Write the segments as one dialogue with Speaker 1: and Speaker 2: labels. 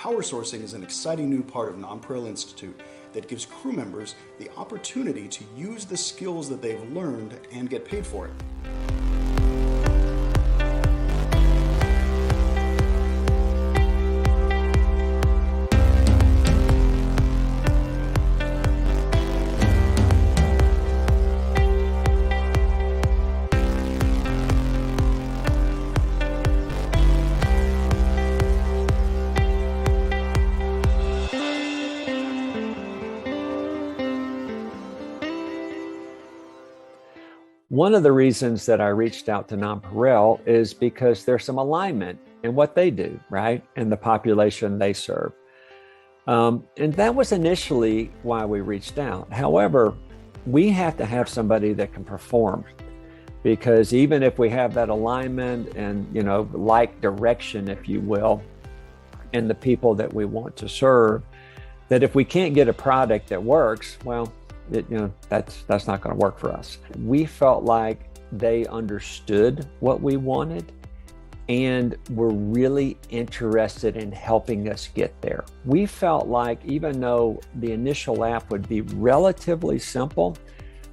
Speaker 1: PowerSourcing is an exciting new part of Nonpareil Institute that gives crew members the opportunity to use the skills that they've learned and get paid for it.
Speaker 2: One of the reasons that I reached out to Nonpareil is because there's some alignment in what they do, right? And the population they serve. And that was initially why we reached out. However, we have to have somebody that can perform, because even if we have that alignment and, like direction, if you will, in the people that we want to serve, that if we can't get a product that works, well, that's not going to work for us. We felt like they understood what we wanted and were really interested in helping us get there. We felt like even though the initial app would be relatively simple,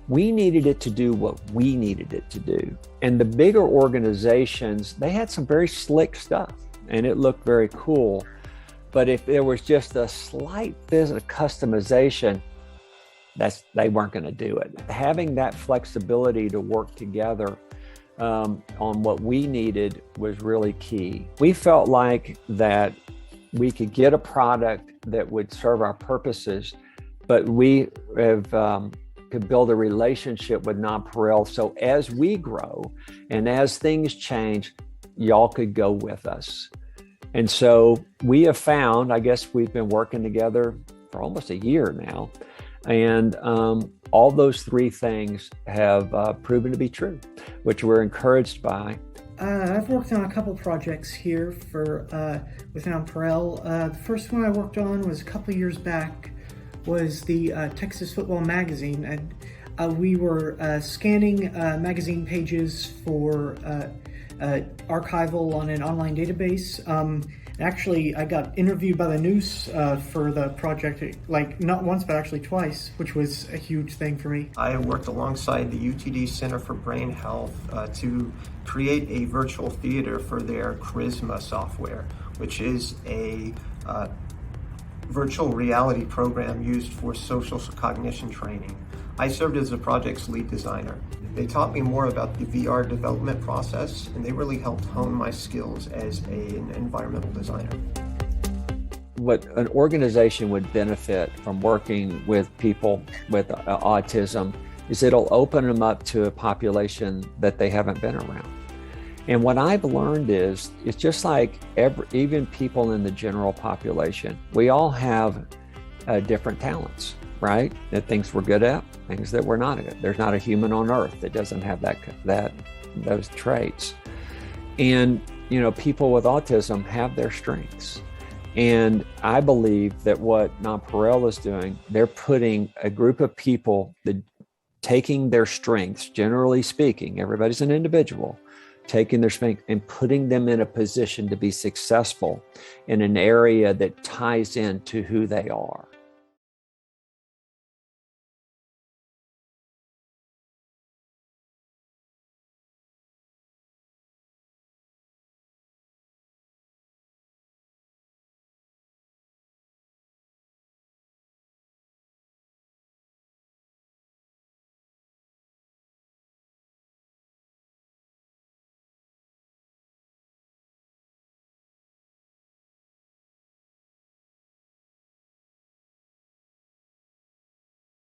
Speaker 2: we needed it to do what we needed it to do. And the bigger organizations, they had some very slick stuff and it looked very cool. But if there was just a slight bit of customization, they weren't going to do it. Having that flexibility to work together on what we needed was really key. We felt like that we could get a product that would serve our purposes, but we could build a relationship with Nonpareil. So as we grow and as things change, y'all could go with us. And so we have found, I guess we've been working together for almost a year now. And all those three things have proven to be true, which we're encouraged by.
Speaker 3: I've worked on a couple projects here with Nonpareil. The first one I worked on was a couple years back, was the Texas Football Magazine. And we were scanning magazine pages for archival on an online database. Actually, I got interviewed by the news for the project, like not once, but actually twice, which was a huge thing for me.
Speaker 4: I worked alongside the UTD Center for Brain Health to create a virtual theater for their Charisma software, which is a virtual reality program used for social cognition training. I served as the project's lead designer. They taught me more about the VR development process, and they really helped hone my skills as an environmental designer.
Speaker 2: What an organization would benefit from working with people with autism is it'll open them up to a population that they haven't been around. And what I've learned is, it's just like even people in the general population, we all have different talents, right? The things we're good at, things that we're not good. There's not a human on earth that doesn't have those traits. And people with autism have their strengths. And I believe that what Nonpareil is doing, they're putting a group of people that taking their strengths, generally speaking, everybody's an individual, taking their strength and putting them in a position to be successful in an area that ties into who they are.